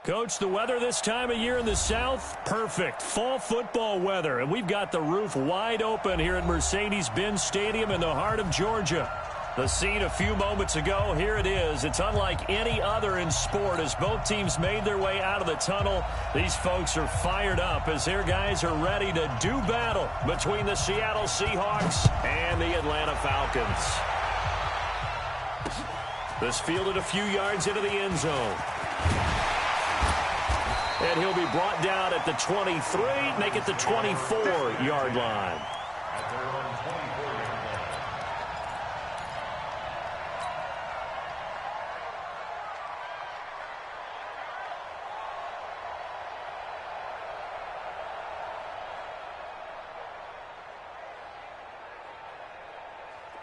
Coach, the weather this time of year in the South, perfect. Fall football weather, and we've got the roof wide open here at Mercedes-Benz Stadium in the heart of Georgia. The scene a few moments ago, here it is. It's unlike any other in sport as both teams made their way out of the tunnel. These folks are fired up as their guys are ready to do battle between the Seattle Seahawks and the Atlanta Falcons. This fielded a few yards into the end zone. And he'll be brought down at the 23, make it the 24-yard line.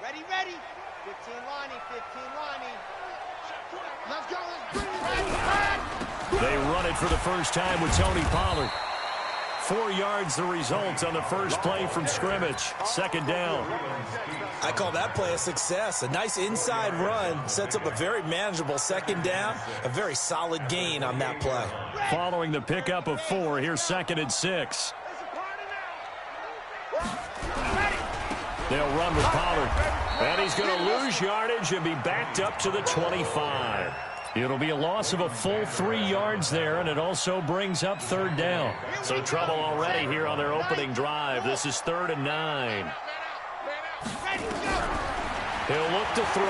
Ready, ready. 15 Lonnie, 15 Lonnie. Let's go, let's bring it back. They run it for the first time with Tony Pollard. 4 yards the result on the first play from scrimmage. Second down. I call that play a success. A nice inside run sets up a very manageable second down. A very solid gain on that play. Following the pickup of 4, here's 2nd and 6. They'll run with Pollard. And he's going to lose yardage and be backed up to the 25. It'll be a loss of a full 3 yards there, and it also brings up 3rd down. So trouble already here on their opening drive. This is 3rd and 9. He'll look to throw.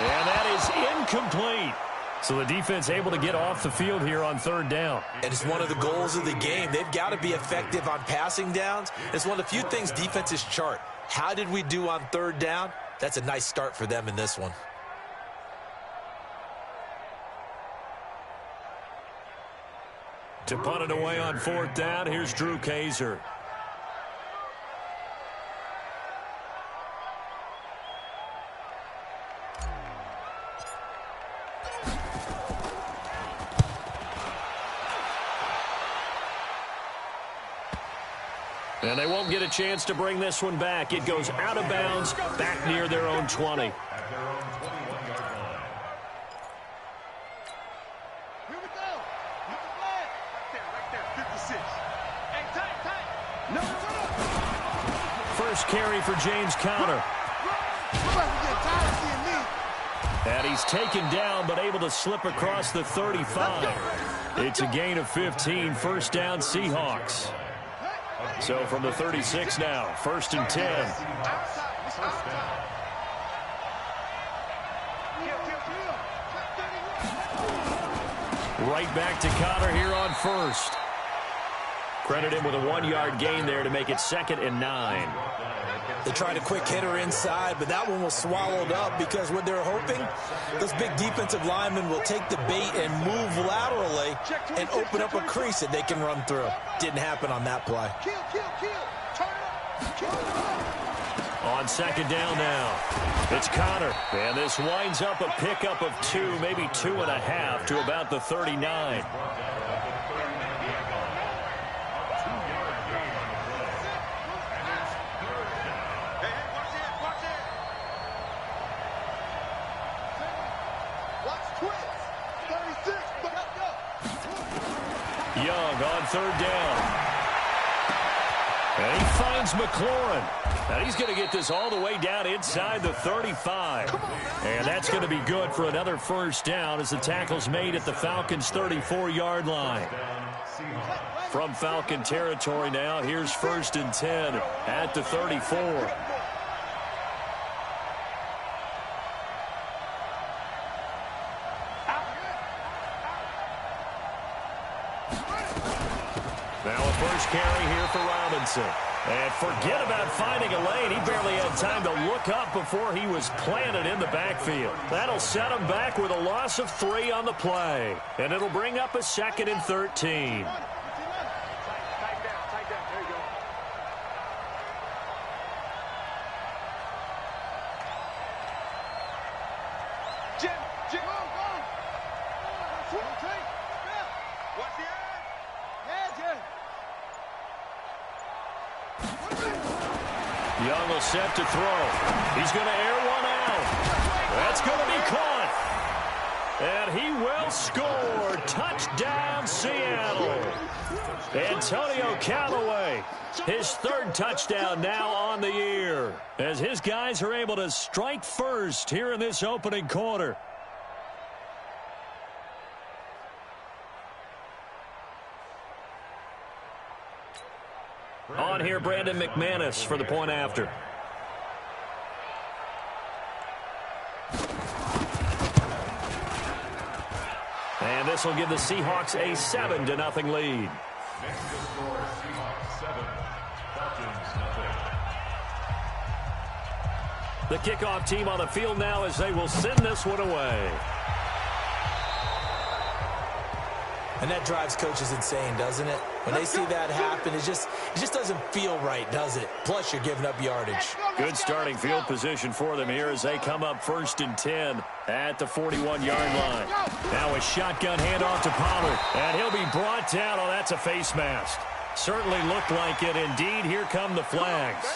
And that is incomplete. So the defense able to get off the field here on 3rd down. And it's one of the goals of the game. They've got to be effective on passing downs. It's one of the few things defenses chart. How did we do on 3rd down? That's a nice start for them in this one. To punt it away on 4th down, here's Drew Kaiser. And they won't get a chance to bring this one back. It goes out of bounds, back near their own 20. First carry for James Conner. And he's taken down but able to slip across the 35. It's a gain of 15, first down Seahawks. So from the 36 now, 1st and 10. Right back to Conner here on 1st. Credit him with a 1-yard gain there to make it 2nd and 9. They tried a quick hitter inside, but that one was swallowed up because what they're hoping, those big defensive linemen will take the bait and move laterally and open up a crease that they can run through. Didn't happen on that play. On 2nd down now, it's Conner. And this winds up a pickup of 2, maybe 2.5 to about the 39. Young on 3rd down. And he finds McLaurin. And he's going to get this all the way down inside the 35. And that's going to be good for another first down as the tackle's made at the Falcons' 34-yard line. From Falcon territory now, here's 1st and 10 at the 34. Now a first carry here for Robinson. And forget about finding a lane. He barely had time to look up before he was planted in the backfield. That'll set him back with a loss of 3 on the play. And it'll bring up a 2nd and 13. Young will set to throw. He's going to air one out. That's going to be caught. And he will score. Touchdown, Seattle. Antonio Callaway, his third touchdown now on the year, as his guys are able to strike first here in this opening quarter. On here, Brandon McManus for the point after. And this will give the Seahawks a 7-0 lead. Next to score, Seahawks 7, Falcons 0. The kickoff team on the field now as they will send this one away. And that drives coaches insane, doesn't it? When they see that happen, it just doesn't feel right, does it? Plus, you're giving up yardage. Good starting field position for them here as they come up 1st and 10 at the 41-yard line. Now a shotgun handoff to Pollard, and he'll be brought down. Oh, that's a face mask. Certainly looked like it. Indeed, here come the flags.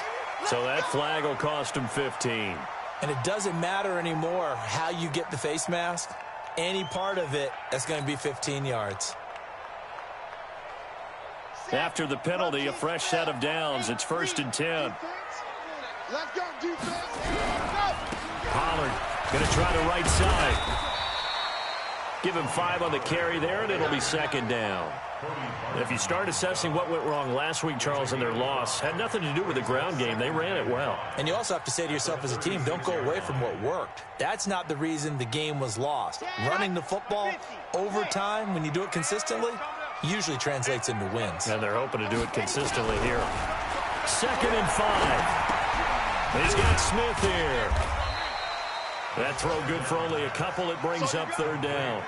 So that flag will cost him 15. And it doesn't matter anymore how you get the face mask. Any part of it, that's going to be 15 yards. After the penalty, a fresh set of downs. It's 1st and 10. Let's go, defense. Pollard going to try the right side. Give him 5 on the carry there, and it'll be 2nd down. If you start assessing what went wrong last week, Charles, in their loss, had nothing to do with the ground game. They ran it well. And you also have to say to yourself as a team, don't go away from what worked. That's not the reason the game was lost. Running the football over time, when you do it consistently, usually translates into wins. And they're hoping to do it consistently here. 2nd and 5. He's got Smith here. That throw good for only a couple. It brings up 3rd down.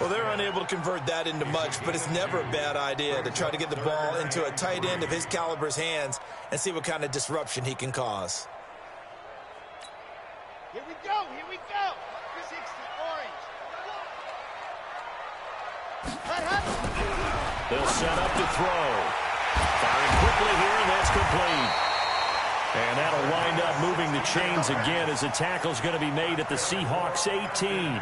Well, they're unable to convert that into much, but it's never a bad idea to try to get the ball into a tight end of his caliber's hands and see what kind of disruption he can cause. Here we go, here we go. 60, orange. They'll set up to throw. Firing quickly here, and that's complete. And that'll wind up moving the chains again as the tackle's going to be made at the Seahawks 18.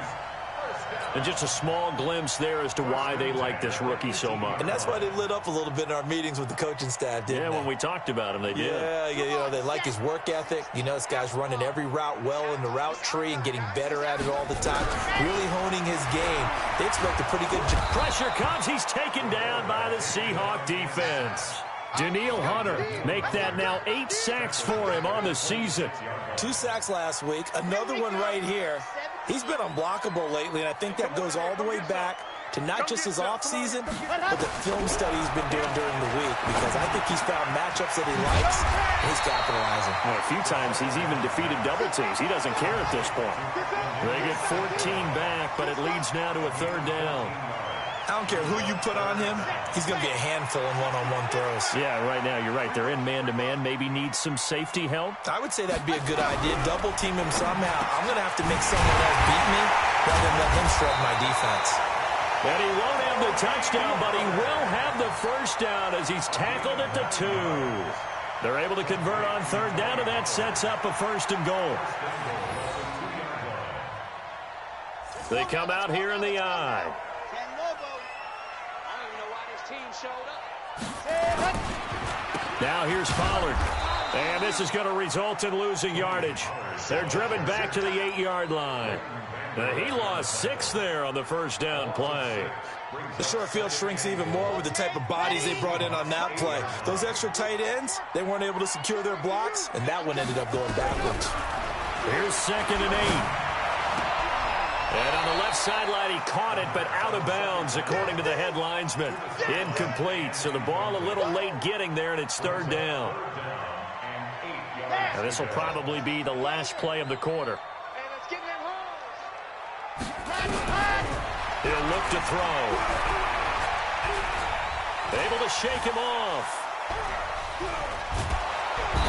And just a small glimpse there as to why they like this rookie so much. And that's why they lit up a little bit in our meetings with the coaching staff, didn't they? Yeah, when we talked about him, they did. Yeah, you know, they like his work ethic. You know, this guy's running every route well in the route tree and getting better at it all the time. Really honing his game. They expect a pretty good job. Pressure comes. He's taken down by the Seahawk defense. Daniil Hunter make that now 8 sacks for him on the season. 2 sacks last week, another one right here. He's been unblockable lately, and I think that goes all the way back to not just his offseason, but the film study he's been doing during the week, because I think he's found matchups that he likes, and he's capitalizing. Well, a few times he's even defeated double teams. He doesn't care at this point. They get 14 back, but it leads now to a 3rd down. I don't care who you put on him, he's going to be a handful in one-on-one throws. Yeah, right now you're right. They're in man-to-man. Maybe needs some safety help. I would say that'd be a good idea. Double team him somehow. I'm going to have to make someone else beat me rather than let him shred my defense. And he won't have the touchdown, but he will have the 1st down as he's tackled at the 2. They're able to convert on 3rd down, and that sets up a 1st and goal. They come out here in the I. Now here's Pollard. And this is going to result in losing yardage. They're driven back to the 8-yard line. He lost 6 there on the 1st down play. The short field shrinks even more with the type of bodies they brought in on that play. Those extra tight ends, they weren't able to secure their blocks, and that one ended up going backwards. Here's 2nd and 8. And on the left sideline, he caught it, but out of bounds, according to the head linesman. Incomplete, so the ball a little late getting there, and it's 3rd down. And this will probably be the last play of the quarter. He'll look to throw. Able to shake him off.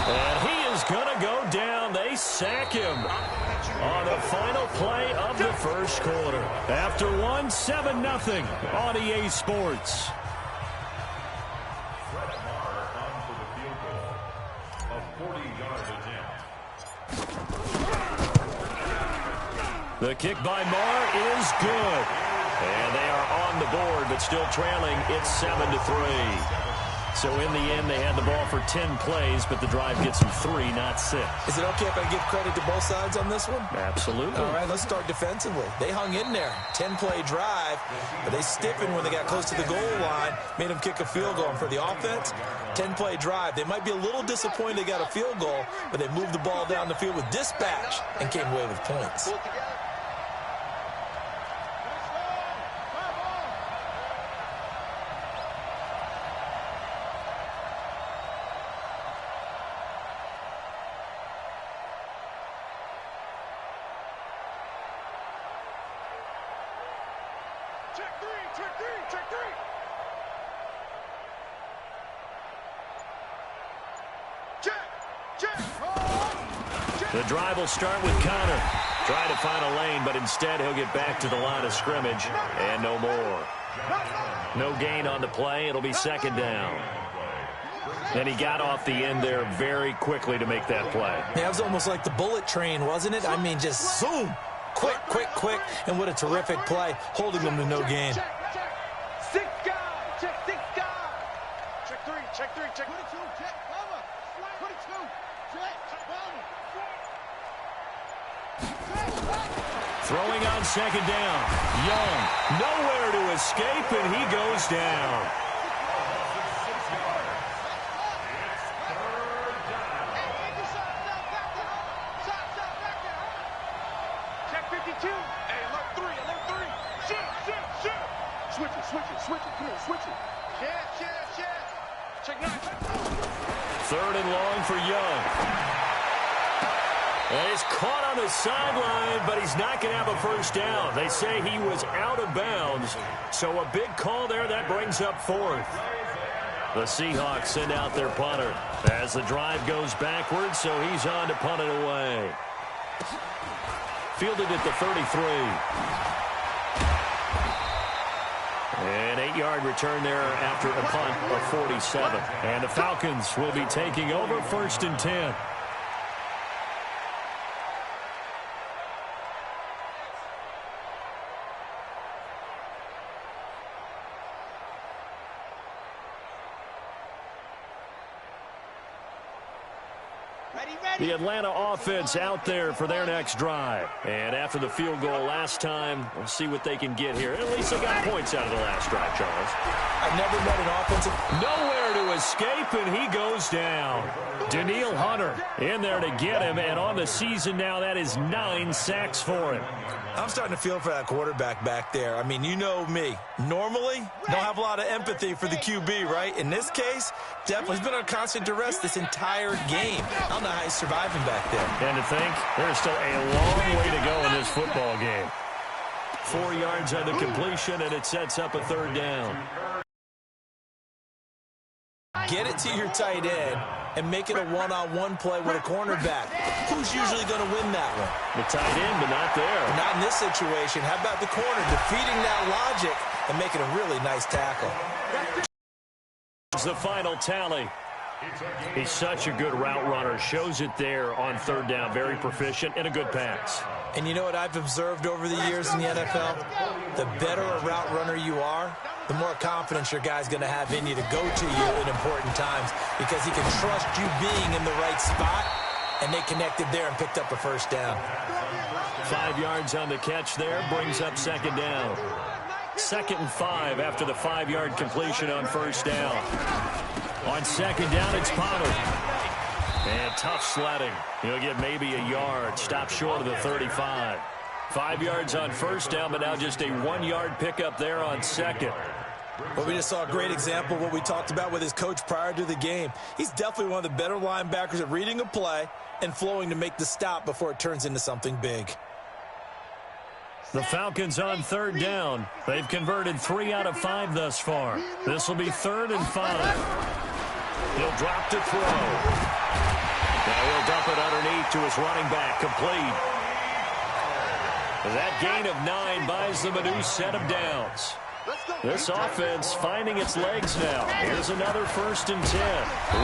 And he is going to go down. They sack him on the final play of the 1st quarter. After 7-0 on EA Sports. The kick by Marr is good. And they are on the board, but still trailing. It's 7-3. So in the end, they had the ball for 10 plays, but the drive gets them 3, not 6. Is it okay if I give credit to both sides on this one? Absolutely. All right, let's start defensively. They hung in there. 10-play drive, but they stiffened when they got close to the goal line, made them kick a field goal. And for the offense, 10-play drive. They might be a little disappointed they got a field goal, but they moved the ball down the field with dispatch and came away with points. The drive will start with Connor. Trying to find a lane, but instead he'll get back to the line of scrimmage and no more. No gain on the play. It'll be second down. And he got off the end there very quickly to make that play. Yeah, it was almost like the bullet train, wasn't it? I mean, just zoom. Quick, quick, quick. And what a terrific play, holding them to no gain. Six guys. Check six guys. Check three. Check three. Check 22. Check cover. 22. Check cover. Throwing on second down. Young. Nowhere to escape, and he goes down. Check 52. Hey, alert 3. Alert 3. Shoot. Switch it. Come on, switch it. Check. Check 9. Third and long for Young. And he's caught on the sideline, but he's not going to have a first down. They say he was out of bounds. So a big call there. That brings up fourth. The Seahawks send out their punter as the drive goes backwards, so he's on to punt it away. Fielded at the 33. An 8-yard return there after a punt of 47. And the Falcons will be taking over 1st and 10. The Atlanta offense out there for their next drive. And after the field goal last time, we'll see what they can get here. At least they got points out of the last drive, Charles. I've never met an offensive... Nowhere to escape, and he goes down. Daniil Hunter in there to get him, and on the season now, that is 9 sacks for him. I'm starting to feel for that quarterback back there. I mean, you know me. Normally, don't have a lot of empathy for the QB, right? In this case, definitely he's been on constant duress this entire game. I don't know how he's surviving back there. And to think, there's still a long way to go in this football game. 4 yards on the completion, and it sets up a third down. Get it to your tight end and make it a one-on-one play with a cornerback. Who's usually going to win that one? The tight end, but not there. Not in this situation. How about the corner defeating that logic and making a really nice tackle? It's the final tally. He's such a good route runner. Shows it there on third down. Very proficient and a good pass. And you know what I've observed over the years in the NFL? The better a route runner you are, the more confidence your guy's going to have in you to go to you in important times because he can trust you being in the right spot, and they connected there and picked up a first down. 5 yards on the catch there, brings up second down. 2nd and 5 after the 5-yard completion on first down. On second down, it's Pollard. And tough sledding. He'll get maybe a yard. Stop short of the 35. 5 yards on first down, but now just a 1-yard pickup there on second. Well, we just saw a great example of what we talked about with his coach prior to the game. He's definitely one of the better linebackers at reading a play and flowing to make the stop before it turns into something big. The Falcons on third down. They've converted 3 out of 5 thus far. This will be 3rd and 5. He'll drop to throw. Now he'll dump it underneath to his running back, complete. That gain of 9 buys them a new set of downs. This offense finding its legs now. Here's another 1st and 10.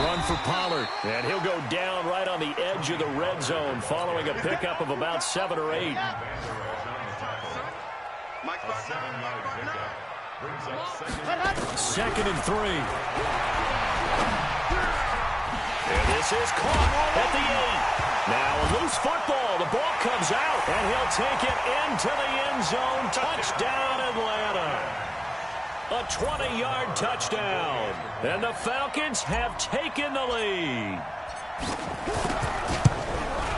Run for Pollard. And he'll go down right on the edge of the red zone following a pickup of about 7 or 8. Second and 3. And this is caught at the 8. Now a loose football. The ball comes out, and he'll take it into the end zone. Touchdown, Atlanta. A 20-yard touchdown. And the Falcons have taken the lead.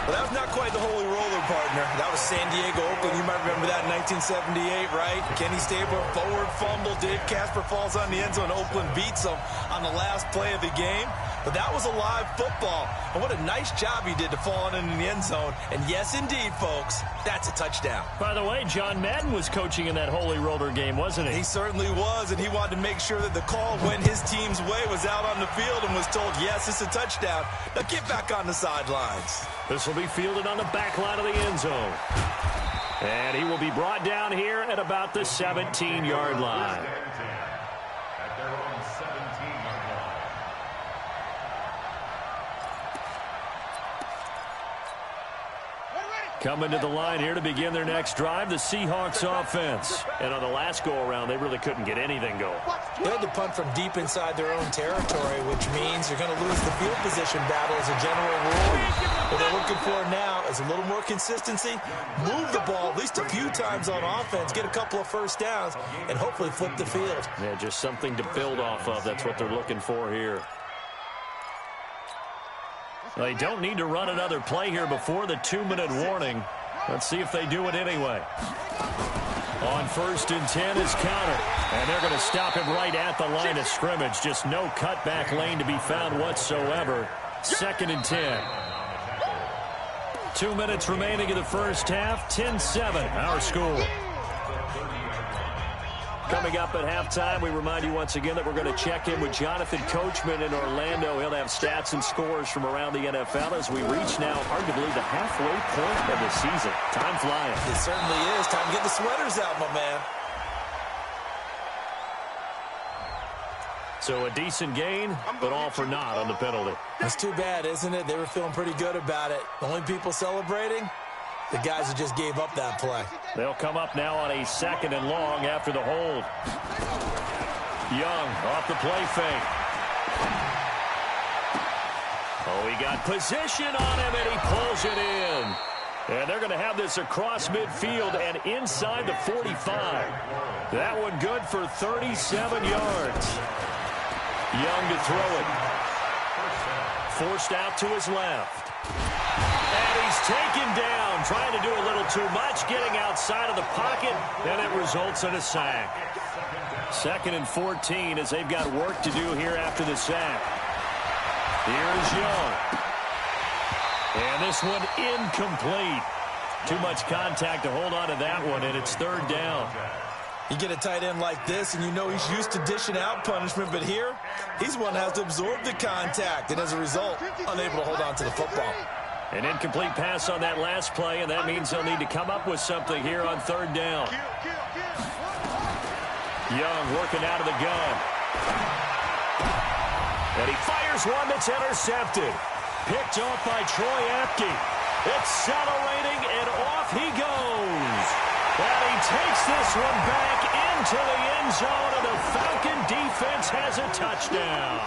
Well, that was not quite the holy roller, partner. That was San Diego, Oakland. You might remember that in 1978, right? Kenny Stabler, forward fumble. Dave Casper falls on the end zone. Oakland beats them on the last play of the game. But that was a live football. And what a nice job he did to fall in the end zone. And yes, indeed, folks, that's a touchdown. By the way, John Madden was coaching in that holy roller game, wasn't he? He certainly was, and he wanted to make sure that the call went his team's way, was out on the field and was told, yes, it's a touchdown. Now get back on the sidelines. This will be fielded on the back line of the end zone. And he will be brought down here at about the 17-yard line. At their own 17-yard line. Coming to the line here to begin their next drive, the Seahawks offense. And on the last go-around, they really couldn't get anything going. They had to punt from deep inside their own territory, which means you're going to lose the field position battle as a general rule. What they're looking for now is a little more consistency, move the ball at least a few times on offense, get a couple of first downs, and hopefully flip the field. Yeah, just something to build off of. That's what they're looking for here. They don't need to run another play here before the 2-minute warning. Let's see if they do it anyway. On 1st and 10 is Conner. And they're going to stop him right at the line of scrimmage. Just no cutback lane to be found whatsoever. 2nd and 10. 2 minutes remaining in the first half. 10-7, our score. Coming up at halftime, we remind you once again that we're going to check in with Jonathan Coachman in Orlando. He'll have stats and scores from around the NFL as we reach now, arguably, the halfway point of the season. Time flying. It certainly is. Time to get the sweaters out, my man. So a decent gain, but all for naught on the penalty. It's too bad, isn't it? They were feeling pretty good about it. The only people celebrating, the guys who just gave up that play. They'll come up now on a 2nd and long after the hold. Young off the play fake. Oh, he got position on him, and he pulls it in. And they're going to have this across midfield and inside the 45. That one good for 37 yards. Young to throw it. Forced out to his left. And he's taken down, trying to do a little too much, getting outside of the pocket, and it results in a sack. 2nd and 14 as they've got work to do here after the sack. Here's Young. And this one incomplete. Too much contact to hold on to that one, and it's 3rd down. You get a tight end like this, and you know he's used to dishing out punishment, but here, he's one that has to absorb the contact, and as a result, unable to hold on to the football. An incomplete pass on that last play, and that means they'll need to come up with something here on 3rd down. Young working out of the gun. And he fires one that's intercepted. Picked off by Troy Apke. Accelerating, and off he goes. And he takes this one back into the end zone, and the Falcon defense has a touchdown.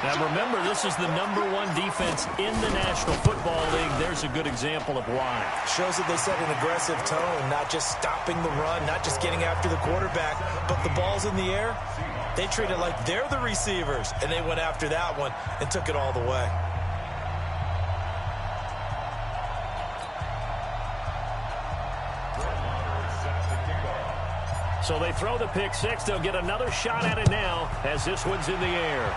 Now remember, this is the #1 defense in the National Football League. There's a good example of why. Shows that they set an aggressive tone, not just stopping the run, not just getting after the quarterback, but the ball's in the air. They treat it like they're the receivers, and they went after that one and took it all the way. So they throw the pick six. They'll get another shot at it now as this one's in the air.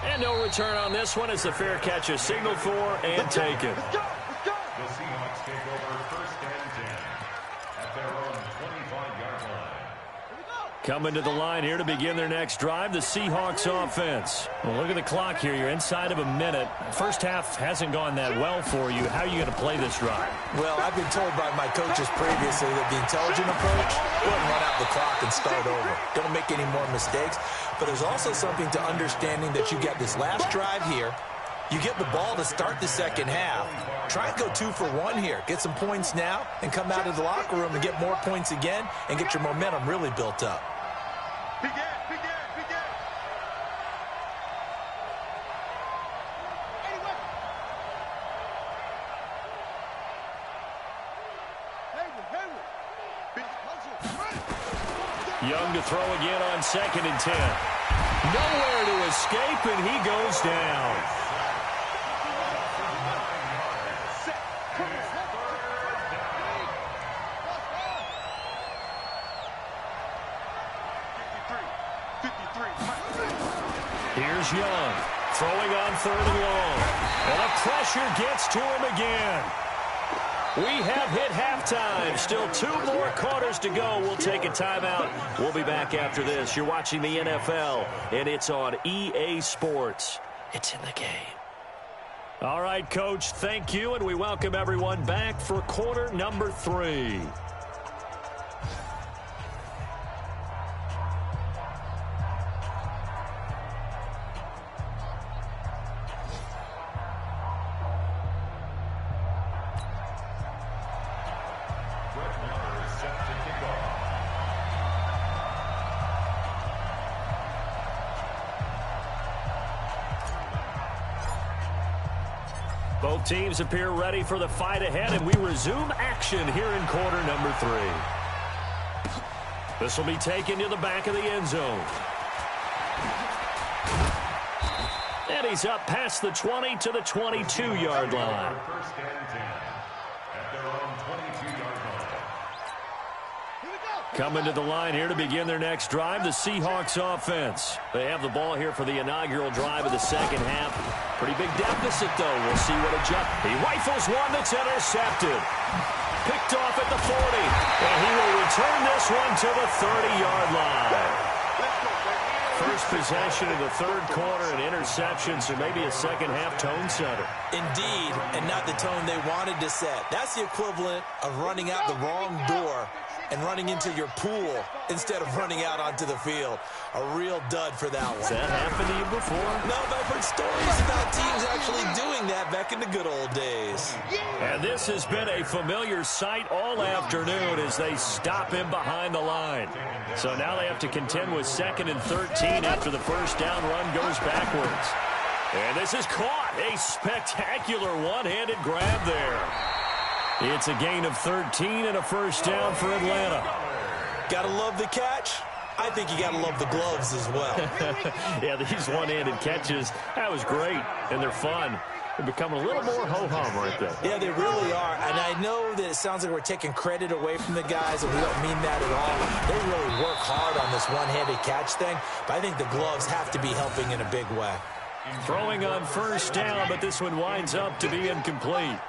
And no return on this one as the fair catch is signaled for and taken. The Seahawks take over 1st and 10 at their own 25-yard line. Coming to the line here to begin their next drive, the Seahawks offense. Well, look at the clock here. You're inside of a minute. First half hasn't gone that well for you. How are you going to play this drive? Well, I've been told by my coaches previously that the intelligent approach, go ahead and run out the clock and start over. Don't make any more mistakes. But there's also something to understanding that you get this last drive here. You get the ball to start the second half. Try and go 2 for 1 here. Get some points now and come out of the locker room and get more points again and get your momentum really built up. Begin. Young to throw again on 2nd and 10. Nowhere to escape, and he goes down. Here's Young, throwing on 3rd and long. And the pressure gets to him again. We have hit halftime. Still 2 more quarters to go. We'll take a timeout. We'll be back after this. You're watching the NFL, and it's on EA Sports. It's in the game. All right, Coach, thank you, and we welcome everyone back for quarter number 3. Both teams appear ready for the fight ahead, and we resume action here in quarter number 3. This will be taken to the back of the end zone. And he's up past the 20 to the 22-yard line. First and 10 at their own 22-yard line. Coming to the line here to begin their next drive, the Seahawks offense. They have the ball here for the inaugural drive of the second half. Pretty big deficit, though. We'll see what adjusts. He rifles one that's intercepted. Picked off at the 40. And he will return this one to the 30-yard line. First possession of the third quarter, an interception, so maybe a second-half tone setter. Indeed, and not the tone they wanted to set. That's the equivalent of running out the wrong door and running into your pool instead of running out onto the field. A real dud for that one. Has that happened to you before? No, but I've heard stories about teams actually doing that back in the good old days. And this has been a familiar sight all afternoon as they stop him behind the line. So now they have to contend with 2nd and 13 after the first down run goes backwards. And this is caught. A spectacular one-handed grab there. It's a gain of 13 and a first down for Atlanta. Gotta love the catch. I think you gotta love the gloves as well. Yeah, these one-handed catches, that was great, and they're fun. They're becoming a little more ho-hum right there. Yeah, they really are. And I know that it sounds like we're taking credit away from the guys, and we don't mean that at all. They really work hard on this one-handed catch thing, but I think the gloves have to be helping in a big way. Throwing on first down, but this one winds up to be incomplete.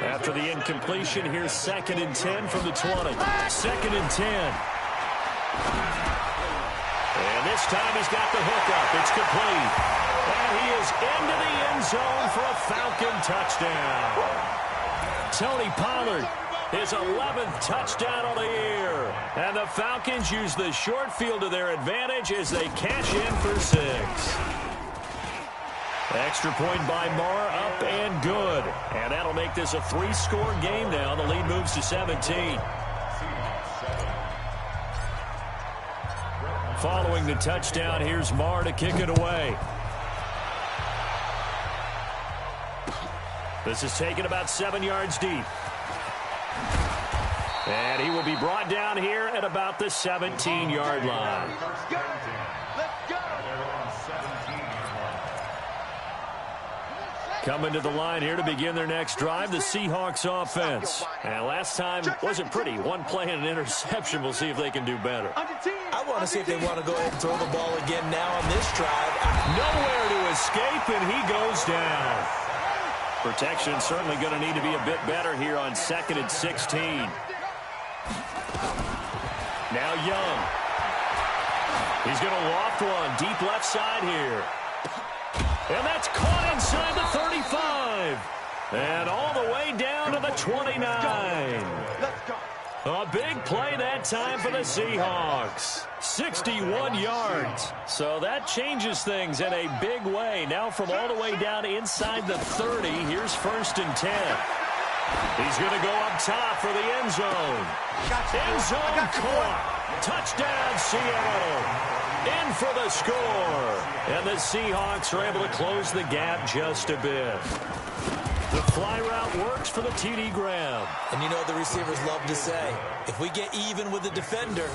After the incompletion, here's 2nd and 10 from the 20. 2nd and 10. And this time he's got the hookup. It's complete. And he is into the end zone for a Falcon touchdown. Tony Pollard, his 11th touchdown of the year. And the Falcons use the short field to their advantage as they cash in for 6. Extra point by Marr, up and good. And that'll make this a 3-score game now. The lead moves to 17. Following the touchdown, here's Marr to kick it away. This is taken about 7 yards deep. And he will be brought down here at about the 17-yard line. Coming to the line here to begin their next drive, the Seahawks offense. And last time wasn't pretty. One play and an interception. We'll see if they can do better. I want to see if they want to go ahead and throw the ball again now on this drive. Nowhere to escape, and he goes down. Protection certainly going to need to be a bit better here on 2nd and 16. Now Young. He's going to loft one deep left side here. And that's caught inside the 35. And all the way down to the 29. Let's go. A big play that time for the Seahawks. 61 yards. So that changes things in a big way. Now from all the way down inside the 30, here's 1st and 10. He's going to go up top for the end zone. End zone caught. Touchdown, Seattle. In for the score. And the Seahawks are able to close the gap just a bit. The fly route works for the TD grab. And you know what the receivers love to say? If we get even with the defender,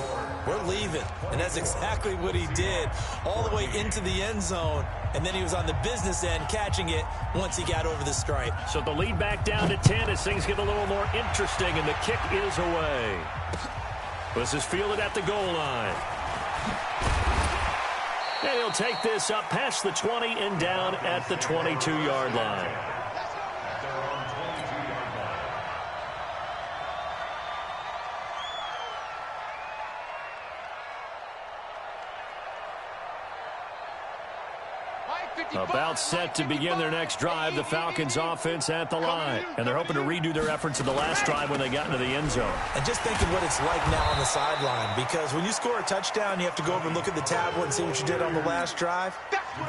we're leaving. And that's exactly what he did all the way into the end zone. And then he was on the business end catching it once he got over the stripe. So the lead back down to 10 as things get a little more interesting, and the kick is away. This is fielded at the goal line. And he'll take this up past the 20 and down at the 22-yard line. About set to begin their next drive, the Falcons offense at the line. And they're hoping to redo their efforts in the last drive when they got into the end zone. And just thinking what it's like now on the sideline, because when you score a touchdown, you have to go over and look at the tablet and see what you did on the last drive.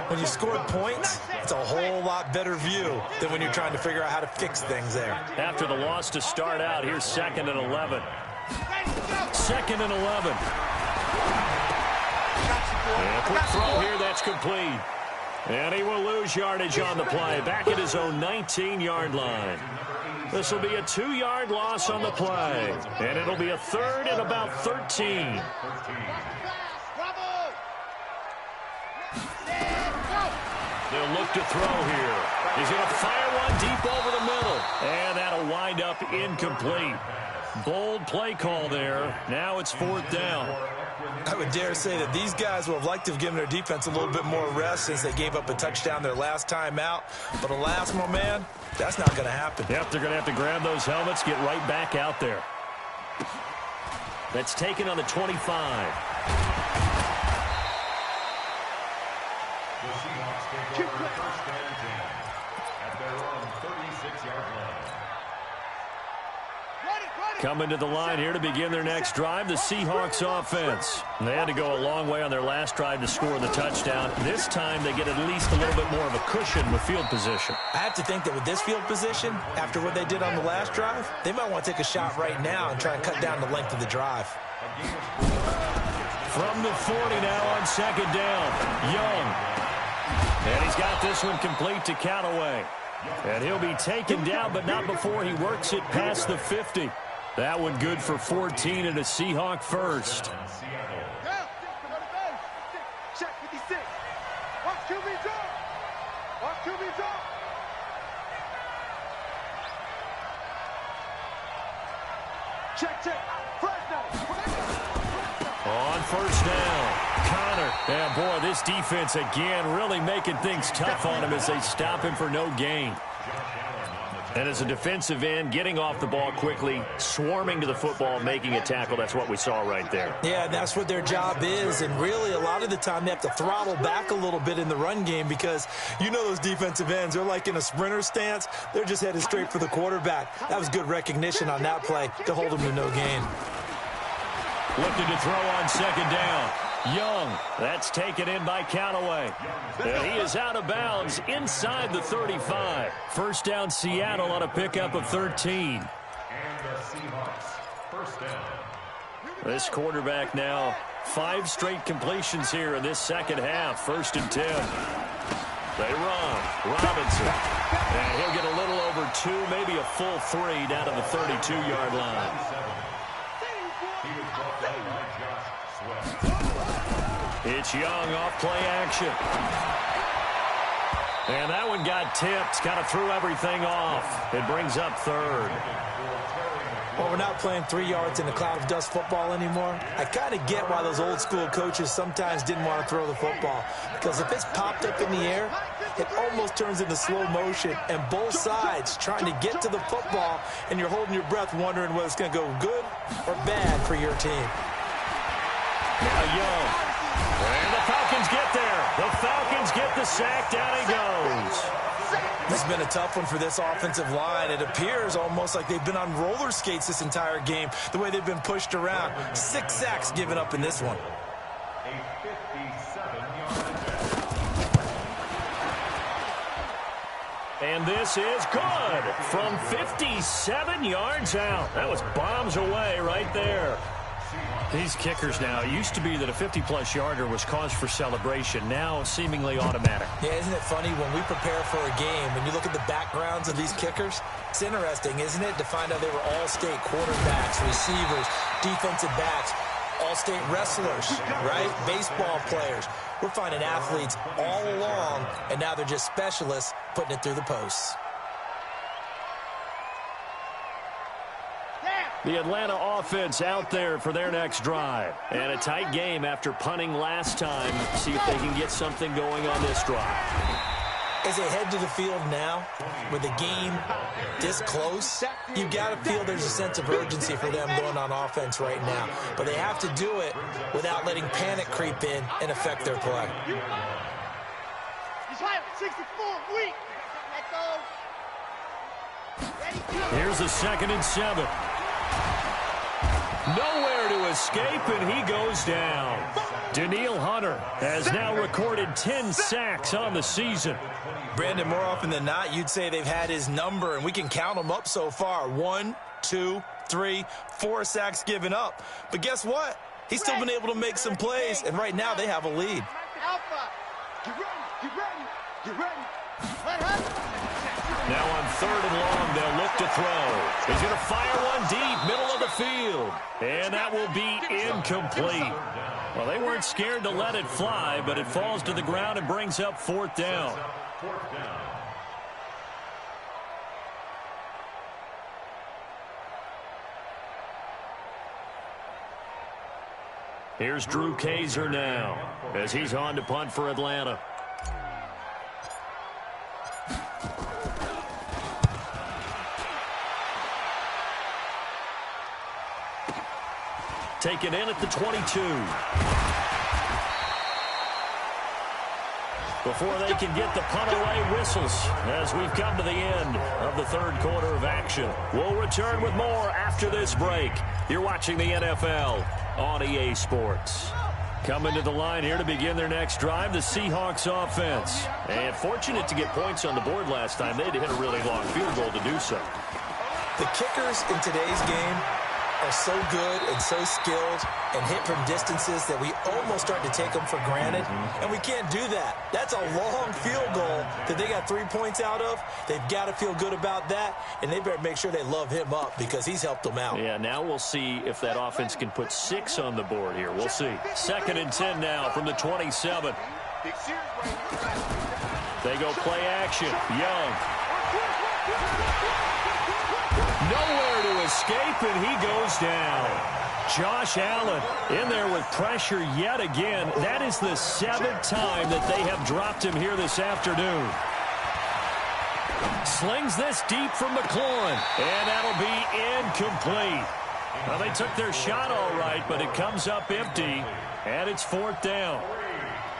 When you scored points, it's a whole lot better view than when you're trying to figure out how to fix things there. After the loss to start out, here's 2nd and 11. 2nd and 11. And a quick throw here, that's complete. And he will lose yardage on the play, back at his own 19-yard line. This will be a 2-yard loss on the play, and it'll be a 3rd and about 13. They'll look to throw here. He's going to fire one deep over the middle, and that'll wind up incomplete. Bold play call there. Now it's 4th down. I would dare say that these guys would have liked to have given their defense a little bit more rest since they gave up a touchdown their last time out. But alas, my man, that's not going to happen. Yep, they're going to have to grab those helmets, get right back out there. That's taken on the 25. The Seahawks take over 1st and 10 at their own 36-yard line. Coming to the line here to begin their next drive, the Seahawks offense. They had to go a long way on their last drive to score the touchdown. This time they get at least a little bit more of a cushion with field position. I have to think that with this field position, after what they did on the last drive, they might want to take a shot right now and try and cut down the length of the drive. From the 40 now on 2nd down, Young. And he's got this one complete to Callaway. And he'll be taken down, but not before he works it past the 50. That one good for 14 and a Seahawk first. Check 56. Watch QB drop. Watch QB drop. Check. First down. On 1st down, Connor. And boy, this defense again really making things tough on him as they stop him for no gain. And as a defensive end, getting off the ball quickly, swarming to the football, making a tackle, that's what we saw right there. Yeah, that's what their job is. And really, a lot of the time, they have to throttle back a little bit in the run game because you know those defensive ends, they're like in a sprinter stance. They're just headed straight for the quarterback. That was good recognition on that play to hold them to no gain. Looking to throw on 2nd down. Young, that's taken in by Callaway. And he is out of bounds inside the 35. 1st down, Seattle on a pickup of 13. And the Seahawks, 1st down. This quarterback now 5 straight completions here in this 2nd half. 1st and 10. They run. Robinson. And he'll get a little over 2, maybe a full 3 down to the 32-yard line. He was brought down by Josh Sweat. It's Young off play action. And that one got tipped. Kind of threw everything off. It brings up 3rd. Well, we're not playing 3 yards in a cloud of dust football anymore. I kind of get why those old school coaches sometimes didn't want to throw the football. Because if it's popped up in the air, it almost turns into slow motion. And both sides trying to get to the football, and you're holding your breath wondering whether it's going to go good or bad for your team. Now Young. get there. The Falcons get the sack. Down he goes. This has been a tough one for this offensive line. It appears almost like they've been on roller skates this entire game, the way they've been pushed around. 6 sacks given up in this one. A 57-yard And this is good from 57 yards out. That was bombs away right there. These kickers now, it used to be that a 50-plus yarder was cause for celebration. Now seemingly automatic. Yeah, isn't it funny when we prepare for a game, when you look at the backgrounds of these kickers, it's interesting, isn't it, to find out they were all-state quarterbacks, receivers, defensive backs, all-state wrestlers, right? Baseball players. We're finding athletes all along, and now they're just specialists putting it through the posts. The Atlanta offense out there for their next drive. And a tight game after punting last time. See if they can get something going on this drive. As they head to the field now, with the game this close, you've got to feel there's a sense of urgency for them going on offense right now. But they have to do it without letting panic creep in and affect their play. Here's a 2nd and 7. Nowhere to escape, and he goes down. Danielle Hunter has now recorded 10 sacks on the season. Brandon, more often than not, you'd say they've had his number, and we can count them up so far. 1, 2, 3, 4 sacks given up. But guess what? He's still been able to make some plays, and right now they have a lead. Now on 3rd and long, they'll look to throw. He's going to fire one deep, middle of the field. And that will be incomplete. Well, they weren't scared to let it fly, but it falls to the ground and brings up 4th down. Here's Drew Kaiser now as he's on to punt for Atlanta. Taken in at the 22. Before they can get the punt away, whistles as we've come to the end of the 3rd quarter of action. We'll return with more after this break. You're watching the NFL on EA Sports. Coming to the line here to begin their next drive, the Seahawks offense. And fortunate to get points on the board last time. They had to hit a really long field goal to do so. The kickers in today's game are so good and so skilled and hit from distances that we almost start to take them for granted, and we can't do that. That's a long field goal that they got 3 points out of. They've got to feel good about that, and they better make sure they love him up because he's helped them out. Yeah, now we'll see if that offense can put 6 on the board here. We'll see. 2nd and 10 now from the 27. They go play action. Young. Nowhere to escape, and he goes down. Josh Allen in there with pressure yet again. That is the 7th time that they have dropped him here this afternoon. Slings this deep from McLaurin, and that'll be incomplete. Well, they took their shot all right, but it comes up empty, and it's 4th down.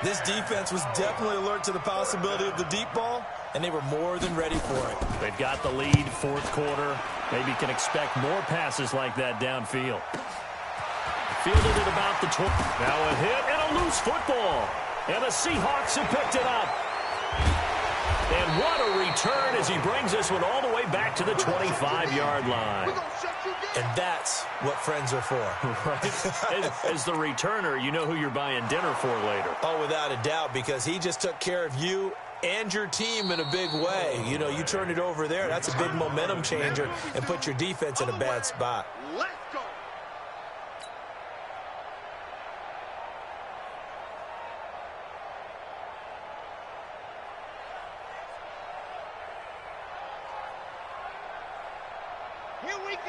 This defense was definitely alert to the possibility of the deep ball, and they were more than ready for it. They've got the lead, 4th quarter. Maybe can expect more passes like that downfield. Fielded at about the 20. Now a hit and a loose football. And the Seahawks have picked it up. And what a return as he brings this one all the way back to the 25-yard line. And that's what friends are for. Right? As the returner, you know who you're buying dinner for later. Oh, without a doubt, because he just took care of you and your team in a big way. You know, you turn it over there, that's a big momentum changer and put your defense in a bad spot. Let's go.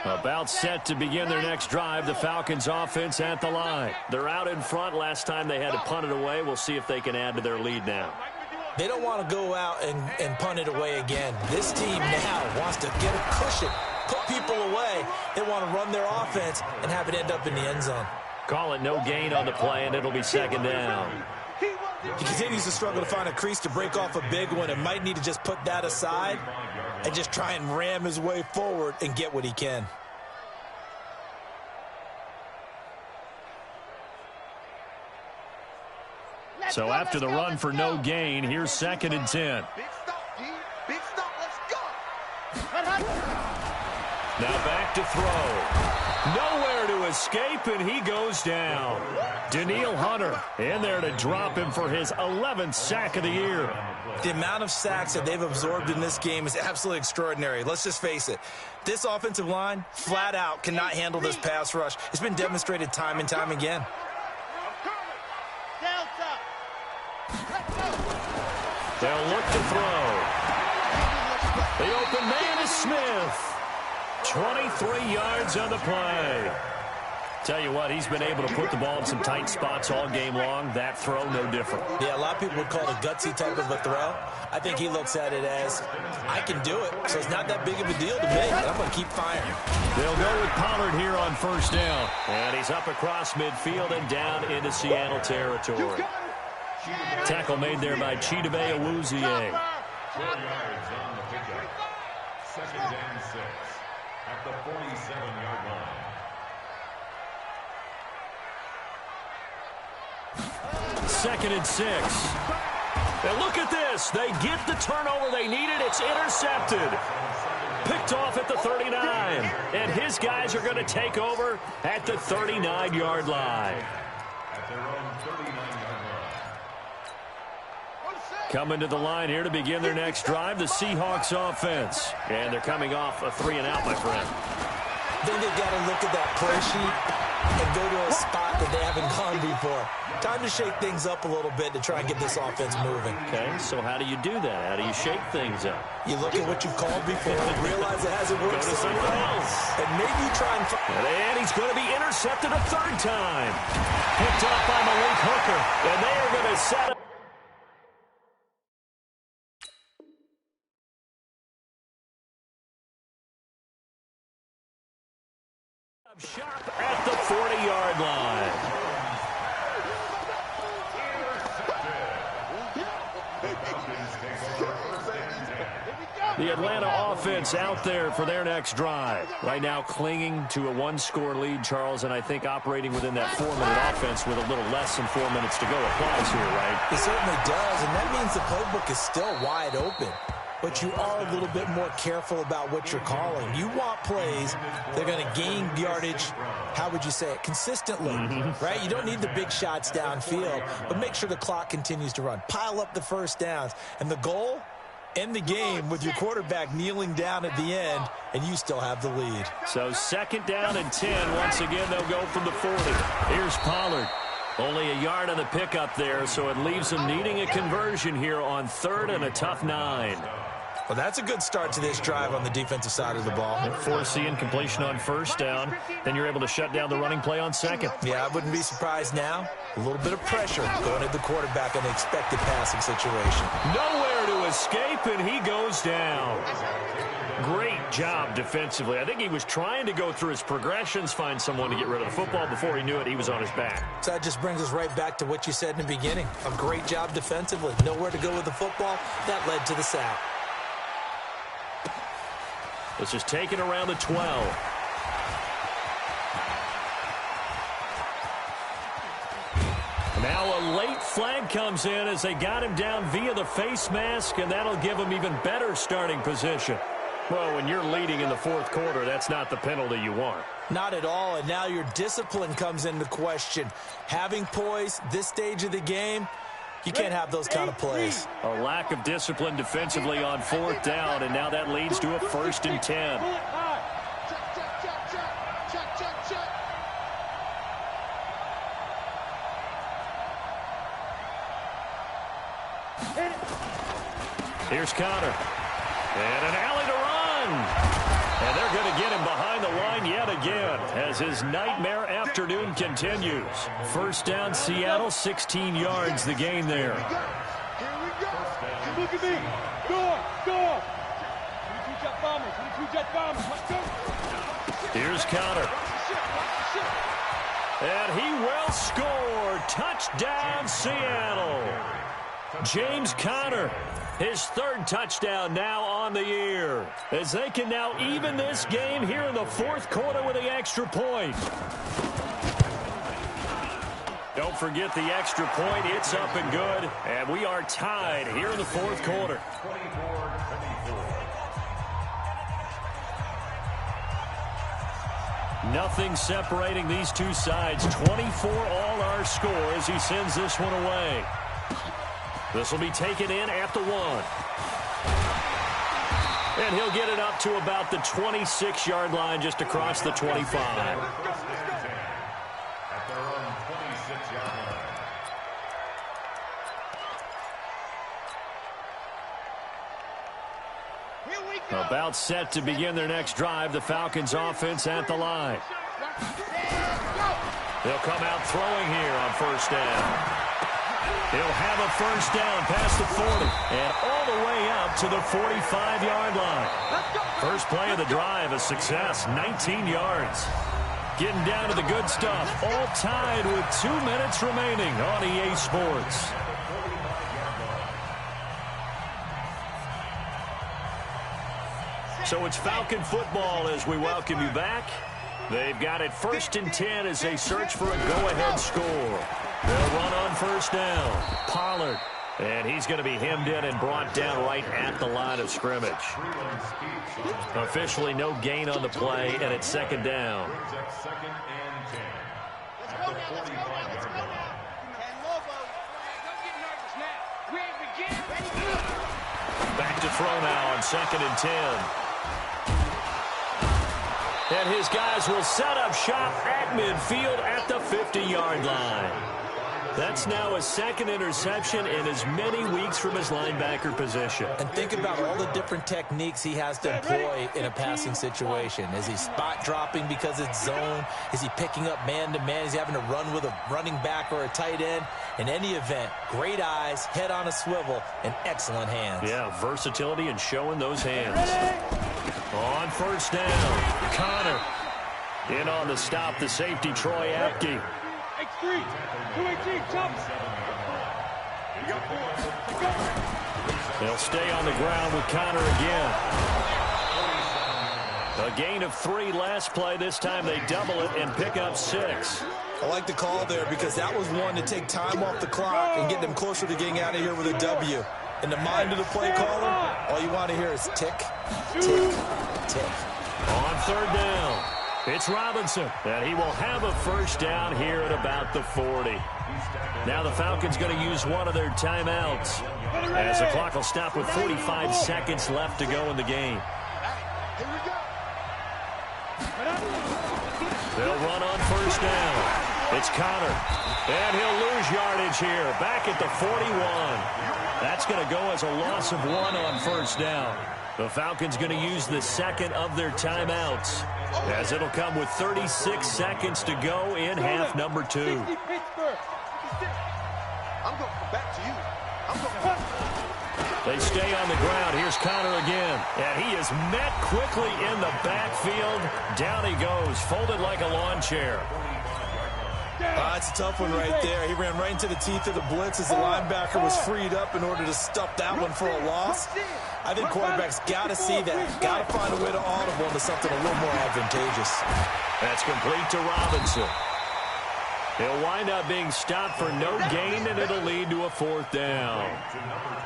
About set to begin their next drive, the Falcons offense at the line. They're out in front. Last time they had to punt it away. We'll see if they can add to their lead now. They don't want to go out and punt it away again. This team now wants to get a cushion, put people away. They want to run their offense and have it end up in the end zone. Call it no gain on the play, and it'll be 2nd down. He won't He continues to struggle to find a crease to break off a big one and might need to just put that aside and just try and ram his way forward and get what he can. So after the run for no gain, here's 2nd and 10. Big stop, D. Big stop. Let's go. Now back to throw. Nowhere to escape, and he goes down. Danielle Hunter in there to drop him for his 11th sack of the year. The amount of sacks that they've absorbed in this game is absolutely extraordinary. Let's just face it. This offensive line, flat out, cannot handle this pass rush. It's been demonstrated time and time again. They'll look to throw. The open man is Smith. 23 yards on the play. Tell you what, he's been able to put the ball in some tight spots all game long. That throw, no different. Yeah, a lot of people would call it a gutsy type of a throw. I think he looks at it as, I can do it, so it's not that big of a deal to me, but I'm going to keep firing. They'll go with Pollard here on 1st down. And he's up across midfield and down into Seattle territory. Tackle made there by Chidobe Awuzie. 4 yards on the pickup. 2nd and 6 at the 47-yard line. 2nd and 6. And look at this. They get the turnover they needed. It's intercepted. Picked off at the 39. And his guys are going to take over at the 39-yard line. At their own 39-yard line. Coming to the line here to begin their next drive, the Seahawks offense. And they're coming off a 3-and-out, my friend. I think they've got to look at that play sheet and go to a spot that they haven't gone before. Time to shake things up a little bit to try and get this offense moving. Okay, so how do you do that? How do you shake things up? You look at what you've called before and realize it hasn't worked Go to someone else. And maybe you try and... And he's going to be intercepted a 3rd time. Picked off by Malik Hooker. And they are going to set up. Shop at the 40-yard line. The Atlanta offense out there for their next drive. Right now clinging to a 1-score lead, Charles, and I think operating within that 4-minute offense with a little less than 4 minutes to go applies here, right? It certainly does, and that means the playbook is still wide open. But you are a little bit more careful about what you're calling. You want plays that are going to gain yardage, how would you say it, consistently, right? You don't need the big shots downfield, but make sure the clock continues to run. Pile up the 1st downs. And the goal, end the game with your quarterback kneeling down at the end, and you still have the lead. So 2nd down and 10. Once again, they'll go from the 40. Here's Pollard. Only a yard on the pickup there, so it leaves them needing a conversion here on 3rd and a tough 9. Well, that's a good start to this drive on the defensive side of the ball. Forcing completion on 1st down. Then you're able to shut down the running play on 2nd. Yeah, I wouldn't be surprised now. A little bit of pressure going at the quarterback in the expected passing situation. Nowhere to escape, and he goes down. Great job defensively. I think he was trying to go through his progressions, find someone to get rid of the football. Before he knew it, he was on his back. So that just brings us right back to what you said in the beginning. A great job defensively. Nowhere to go with the football. That led to the sack. This is taken around the 12. Now a late flag comes in as they got him down via the face mask, and that'll give him even better starting position. Well, when you're leading in the 4th quarter, that's not the penalty you want. Not at all, and now your discipline comes into question. Having poise this stage of the game, you can't have those kind of plays. A lack of discipline defensively on 4th down, and now that leads to a 1st and 10. Here's Connor. And an alley to run. And they're going to get him behind the line yet again as his nightmare afternoon continues. 1st down, Seattle, 16 yards the gain there. Here we go. Look at me. Go. Here's Connor. And he will score. Touchdown, Seattle. James Conner, his third touchdown now on the year, as they can now even this game here in the fourth quarter with the extra point. Don't forget the extra point. It's up and good. And we are tied here in the fourth quarter. Nothing separating these two sides. 24 all our score as he sends this one away. This will be taken in at the 1. And he'll get it up to about the 26-yard line, just across the 25. At their own 26-yard line. About set to begin their next drive. The Falcons offense at the line. They'll come out throwing here on first down. He'll have a first down past the 40 and all the way up to the 45-yard line. First play of the drive, a success, 19 yards. Getting down to the good stuff, all tied with 2 minutes remaining on EA Sports. So it's Falcon football as we welcome you back. They've got it 1st and 10 as they search for a go-ahead score. They'll run on first down. Pollard. And he's going to be hemmed in and brought down right at the line of scrimmage. Officially no gain on the play, and it's 2nd down. Back to throw now on 2nd and 10. And his guys will set up shop at midfield at the 50-yard line. That's now a second interception in as many weeks from his linebacker position. And think about all the different techniques he has to employ in a passing situation. Is he spot dropping because it's zone? Is he picking up man-to-man? Is he having to run with a running back or a tight end? In any event, great eyes, head on a swivel, and excellent hands. Yeah, versatility and showing those hands. On first down, Conner. In on the stop, the safety, Troy Apke. X3, 218, jump. They'll stay on the ground with Conner again. A gain of 3 last play. This time they double it and pick up 6. I like the call there because that was one to take time off the clock and get them closer to getting out of here with a W. In the mind of the play caller, all you want to hear is tick, tick, tick. On 3rd down, it's Robinson, and he will have a first down here at about the 40. Now the Falcons going to use one of their timeouts as the clock will stop with 45 seconds left to go in the game. They'll run on first down. It's Conner, and he'll lose yardage here, back at the 41. That's going to go as a loss of 1 on first down. The Falcons going to use the second of their timeouts, as it'll come with 36 seconds to go in half number 2. I'm going back to you. They stay on the ground. Here's Conner again. And he is met quickly in the backfield. Down he goes, folded like a lawn chair. It's a tough one right there. He ran right into the teeth of the blitz as the linebacker was freed up in order to stuff that one for a loss. I think quarterbacks got to see that. Got to find a way to audible into something a little more advantageous. That's complete to Robinson. He'll wind up being stopped for no gain, and it'll lead to a 4th down.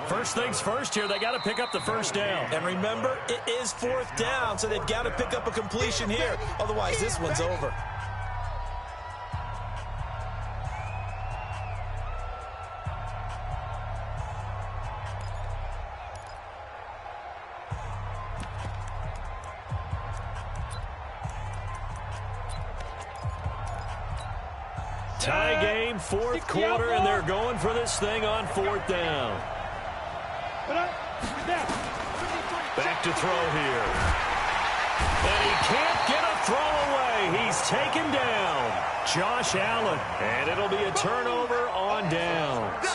First things first here, they got to pick up the first down. And remember, it is 4th down, so they've got to pick up a completion here. Otherwise, this one's over. Tie game, 4th quarter, and they're going for this thing on 4th down. Back to throw here. And he can't get a throw away. He's taken down. Josh Allen. And it'll be a turnover on downs.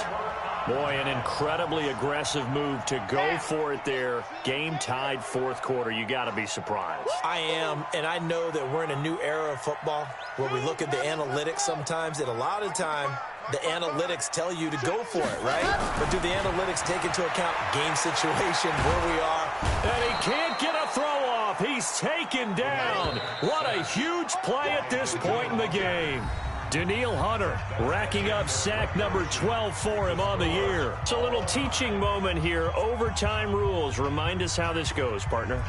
Boy, an incredibly aggressive move to go for it there. Game-tied fourth quarter. You got to be surprised. I am, and I know that we're in a new era of football where we look at the analytics sometimes, and a lot of time the analytics tell you to go for it, right? But do the analytics take into account game situation, where we are? And he can't get a throw off. He's taken down. What a huge play at this point in the game. Daniil Hunter racking up sack number 12 for him on the year. It's a little teaching moment here. Overtime rules. Remind us how this goes, partner.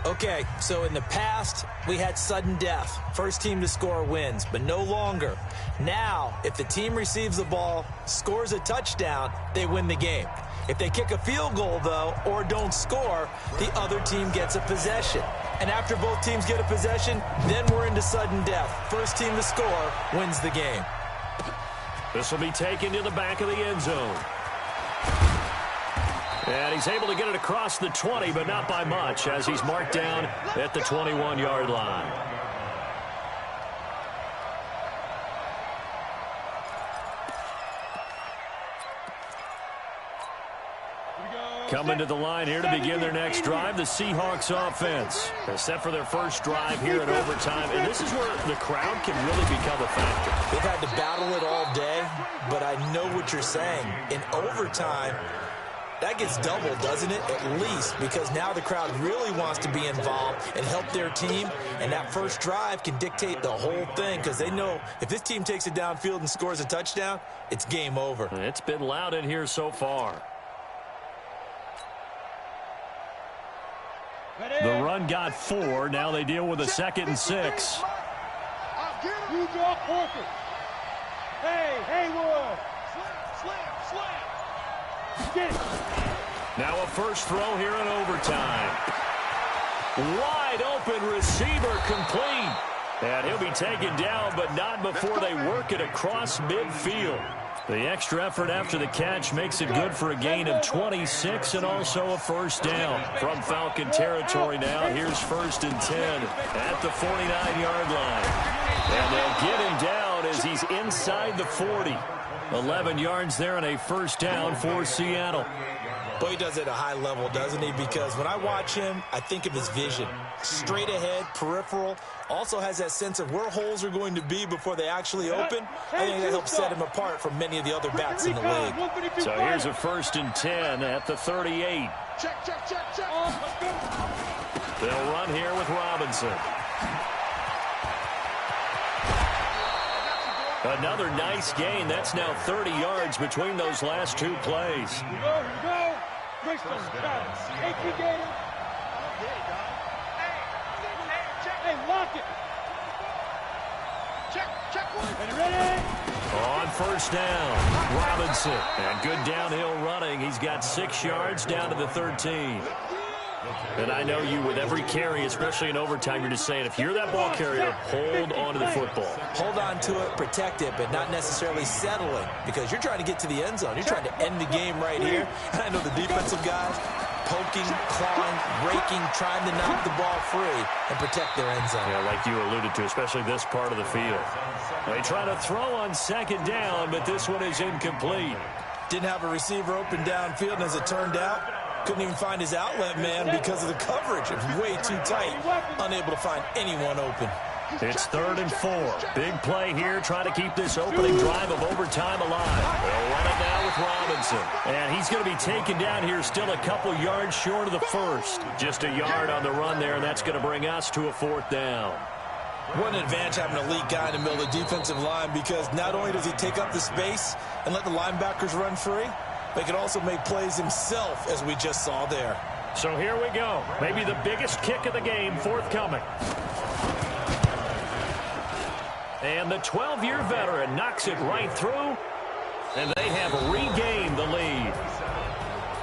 Okay, so in the past, we had sudden death. First team to score wins, but no longer. Now, if the team receives the ball, scores a touchdown, they win the game. If they kick a field goal, though, or don't score, the other team gets a possession. And after both teams get a possession, then we're into sudden death. First team to score wins the game. This will be taken to the back of the end zone. And he's able to get it across the 20, but not by much, as he's marked down at the 21-yard line. Coming to the line here to begin their next drive, the Seahawks offense. They're set for their first drive here in overtime, and this is where the crowd can really become a factor. They've had to battle it all day, but I know what you're saying. In overtime, that gets doubled, doesn't it? At least, because now the crowd really wants to be involved and help their team, and that first drive can dictate the whole thing, because they know if this team takes it downfield and scores a touchdown, it's game over. It's been loud in here so far. The run got 4. Now they deal with a 2nd and 6. You draw corporate. Hey, Haywood. Slam. Get it. Now a first throw here in overtime. Wide open receiver complete. And he'll be taken down, but not before they work it across midfield. The extra effort after the catch makes it good for a gain of 26 and also a first down. From Falcon territory now, here's 1st and 10 at the 49-yard line. And they'll get him down as he's inside the 40. 11 yards there and a first down for Seattle. Boy, he does it at a high level, doesn't he? Because when I watch him, I think of his vision. Straight ahead, peripheral. Also has that sense of where holes are going to be before they actually open. I think that helps set him apart from many of the other backs in the league. So here's a 1st and 10 at the 38. Check. They'll run here with Robinson. Another nice gain. That's now 30 yards between those last 2 plays. Here we go. Hey, lock it. Check. Ready. On first down, Robinson. And good downhill running. He's got 6 yards down to the 13. And I know you, with every carry, especially in overtime, you're just saying, if you're that ball carrier, hold on to the football. Hold on to it, protect it, but not necessarily settling, because you're trying to get to the end zone. You're trying to end the game right here. And I know the defensive guys poking, clawing, raking, trying to knock the ball free and protect their end zone. Yeah, like you alluded to, especially this part of the field. They try to throw on 2nd down, but this one is incomplete. Didn't have a receiver open downfield, and as it turned out, couldn't even find his outlet man because of the coverage. It was way too tight, unable to find anyone open. It's 3rd and 4. Big play here, trying to keep this opening drive of overtime alive. They'll run it now with Robinson. And he's going to be taken down here still a couple yards short of the 1st. Just a yard on the run there, and that's going to bring us to a 4th down. What an advantage having an elite guy in the middle of the defensive line, because not only does he take up the space and let the linebackers run free, but he can also make plays himself, as we just saw there. So here we go. Maybe the biggest kick of the game forthcoming. And the 12-year veteran knocks it right through, and they have regained the lead.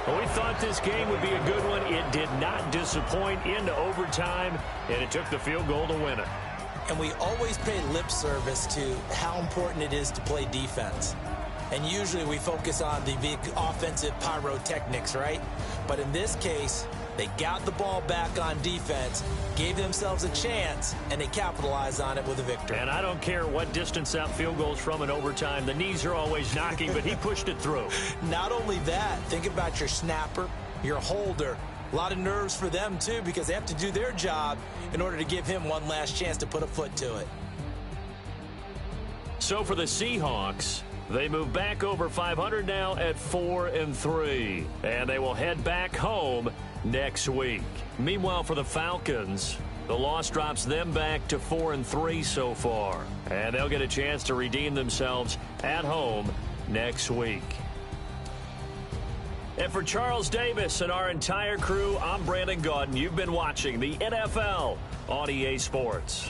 Well, we thought this game would be a good one. It did not disappoint into overtime, and it took the field goal to win it. And we always pay lip service to how important it is to play defense. And usually we focus on the big offensive pyrotechnics, right? But in this case, They got the ball back on defense, gave themselves a chance, and they capitalized on it with a victory. And I don't care what distance that field goes from in overtime. The knees are always knocking, but he pushed it through. Not only that, think about your snapper, your holder. A lot of nerves for them, too, because they have to do their job in order to give him one last chance to put a foot to it. So for the Seahawks, they move back over 500 now at 4-3, and they will head back home next week. Meanwhile, for the Falcons, the loss drops them back to 4-3 so far, and they'll get a chance to redeem themselves at home next week. And for Charles Davis and our entire crew, I'm Brandon Gaudin. You've been watching the NFL on EA Sports.